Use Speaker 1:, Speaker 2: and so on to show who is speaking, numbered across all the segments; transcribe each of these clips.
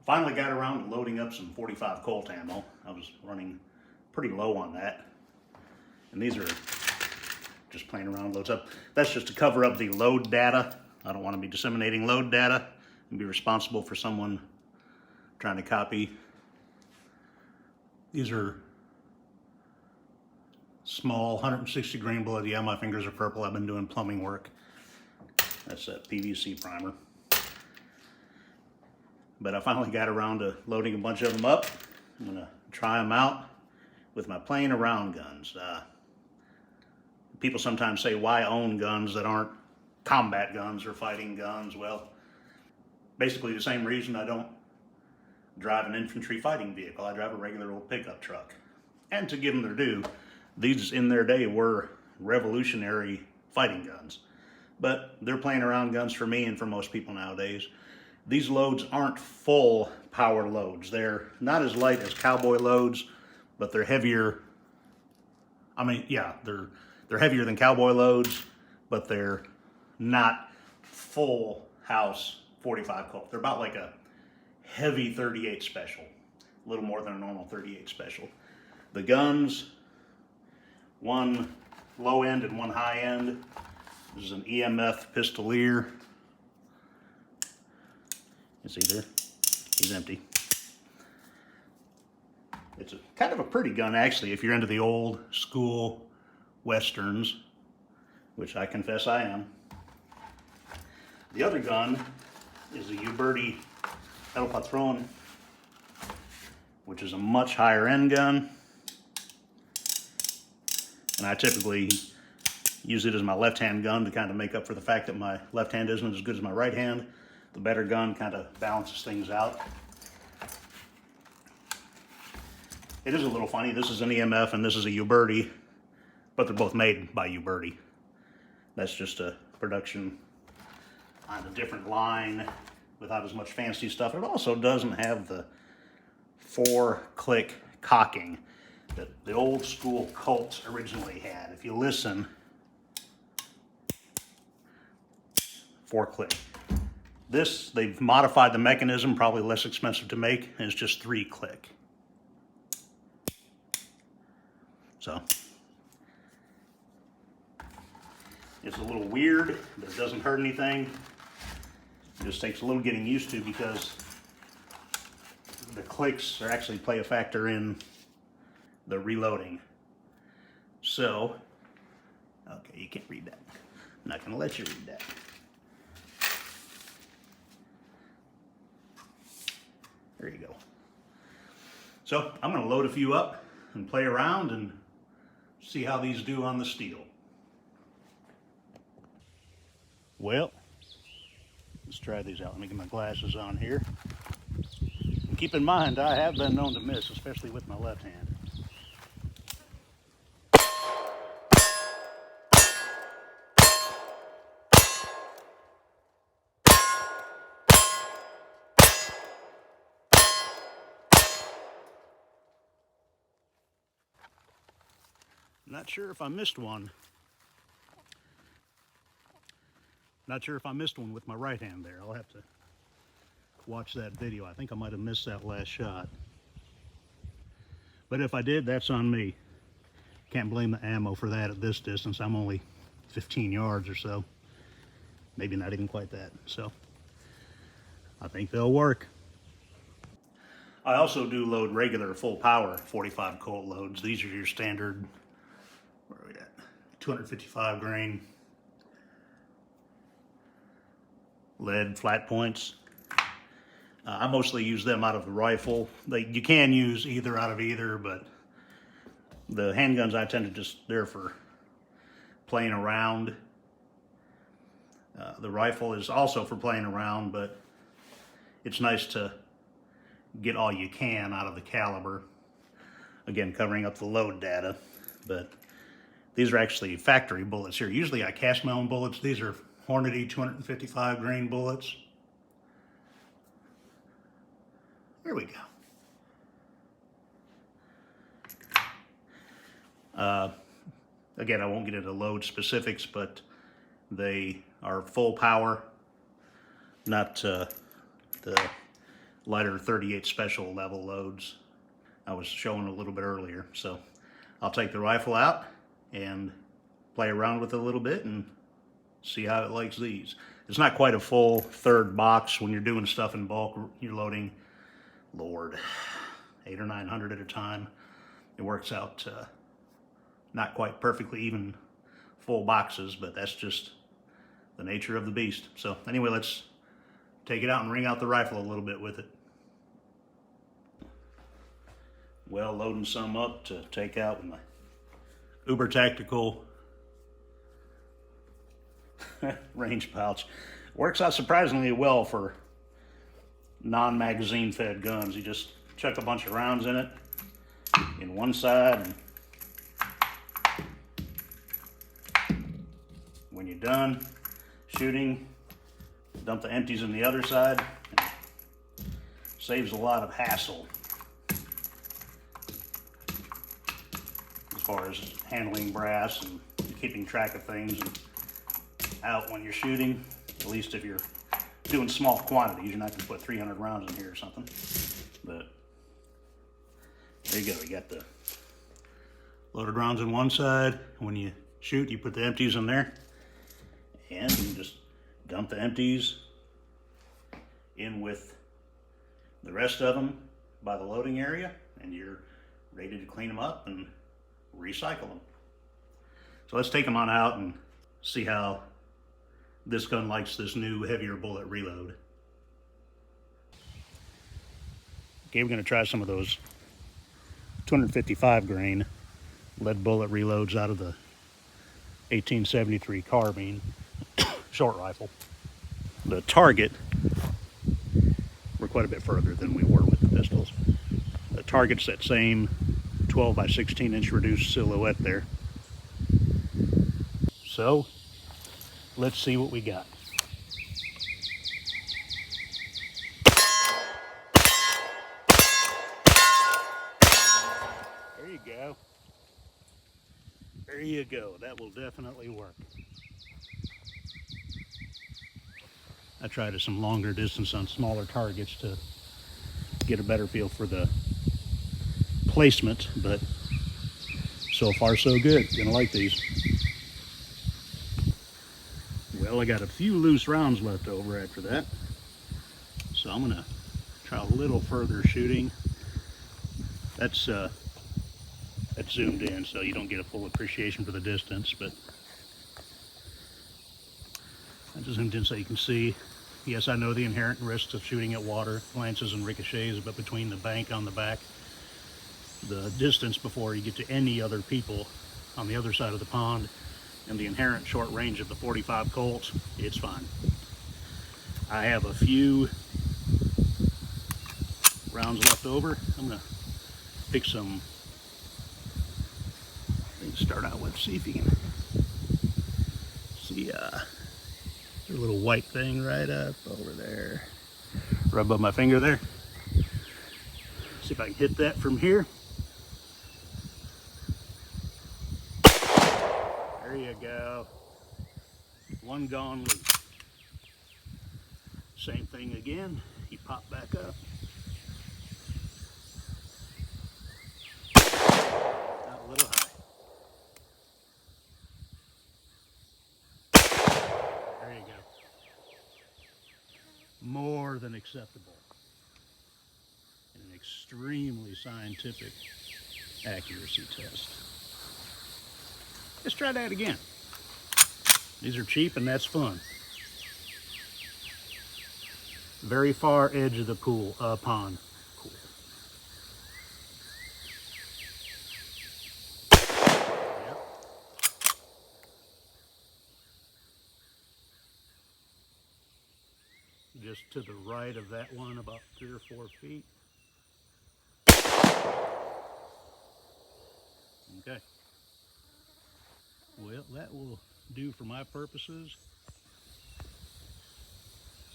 Speaker 1: Finally got around to loading up some 45 Colt ammo. I was running pretty low on that. And these are just playing around, loads up. That's just to cover up the load data. I don't want to be disseminating load data and be responsible for someone trying to copy. These are small 160 grain bullet. Yeah, my fingers are purple. I've been doing plumbing work. That's that PVC primer. But I finally got around to loading a bunch of them up. I'm gonna try them out with my playing around guns. People sometimes say, why own guns that aren't combat guns or fighting guns? Well, basically the same reason I don't drive an infantry fighting vehicle. I drive a regular old pickup truck. And to give them their due, these in their day were revolutionary fighting guns. But they're playing around guns for me and for most people nowadays. These loads aren't full power loads. They're not as light as cowboy loads, but they're heavier. I mean, yeah, they're heavier than cowboy loads, but they're not full house 45 Colt. They're about like a heavy 38 special, a little more than a normal 38 special. The guns, one low end and one high end. This is an EMF Pistolier. You see there? He's empty. It's kind of a pretty gun, actually, if you're into the old school westerns, which I confess I am. The other gun is a Uberti El Patron, which is a much higher end gun. And I typically use it as my left-hand gun to kind of make up for the fact that my left hand isn't as good as my right hand. The better gun kind of balances things out. It is a little funny. This is an EMF and this is a Uberti, but they're both made by Uberti. That's just a production on a different line without as much fancy stuff. It also doesn't have the 4-click cocking that the old school Colts originally had. If you listen, 4-click. This, they've modified the mechanism, probably less expensive to make, and it's just 3-click. So, it's a little weird, but it doesn't hurt anything. It just takes a little getting used to because the clicks are actually play a factor in the reloading. So, okay, you can't read that. I'm not going to let you read that. There you go. So I'm going to load a few up and play around and see how these do on the steel. Well, let's try these out. Let me get my glasses on here. And keep in mind, I have been known to miss, especially with my left hand. Not sure if I missed one. Not sure if I missed one with my right hand there. I'll have to watch that video. I think I might have missed that last shot. But if I did, that's on me. Can't blame the ammo for that at this distance. I'm only 15 yards or so. Maybe not even quite that. So I think they'll work. I also do load regular full power 45 Colt loads. These are your standard, where are we at? 255 grain lead flat points. I mostly use them out of the rifle. You can use either out of either, but the handguns I tend to just, they're for playing around. The rifle is also for playing around, but it's nice to get all you can out of the caliber. Again, covering up the load data, but these are actually factory bullets here. Usually I cast my own bullets. These are Hornady 255 grain bullets. There we go. Again, I won't get into load specifics, but they are full power, not the lighter 38 special level loads I was showing a little bit earlier. So I'll take the rifle out and play around with it a little bit and see how it likes these. It's not quite a full third box when you're doing stuff in bulk. You're loading, Lord, 800 or 900 at a time. It works out not quite perfectly even full boxes, but that's just the nature of the beast. So anyway, let's take it out and ring out the rifle a little bit with it. Well, loading some up to take out with my uber tactical range pouch. Works out surprisingly well for non-magazine fed guns. You just chuck a bunch of rounds in it in one side, and when you're done shooting, dump the empties in the other side. Saves a lot of hassle as far as handling brass and keeping track of things and out when you're shooting. At least if you're doing small quantities, you're not going to put 300 rounds in here or something. But there you go. You got the loaded rounds on one side. When you shoot, you put the empties in there, and you just dump the empties in with the rest of them by the loading area, and you're ready to clean them up and recycle them. So let's take them on out and see how this gun likes this new heavier bullet reload. Okay, we're going to try some of those 255 grain lead bullet reloads out of the 1873 carbine short rifle. The target, we're quite a bit further than we were with the pistols. The target's that same 12 by 16 inch reduced silhouette there. So let's see what we got. There you go. There you go. That will definitely work. I tried some longer distance on smaller targets to get a better feel for the placement, but so far so good. Gonna like these. Well, I got a few loose rounds left over after that, so I'm gonna try a little further shooting. That's zoomed in, so you don't get a full appreciation for the distance, but I just zoomed in so you can see. Yes, I know the inherent risks of shooting at water, lances and ricochets, but between the bank on the back, the distance before you get to any other people on the other side of the pond, and the inherent short range of the 45 Colt, it's fine. I have a few rounds left over. I'm gonna pick some things to start out with. See if you can see there's a little white thing right up over there. Rub up my finger there. See if I can hit that from here. There you go. One gone loose. Same thing again. You pop back up. Got a little high. There you go. More than acceptable. And an extremely scientific accuracy test. Let's try that again. These are cheap and that's fun. Very far edge of the pond. Cool. Yep. Just to the right of that one, about 3 or 4 feet. Okay. Well, that will do for my purposes.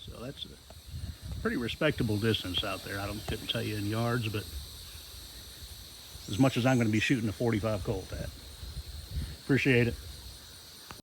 Speaker 1: So that's a pretty respectable distance out there. I couldn't tell you in yards, but as much as I'm going to be shooting a 45 Colt at. Appreciate it.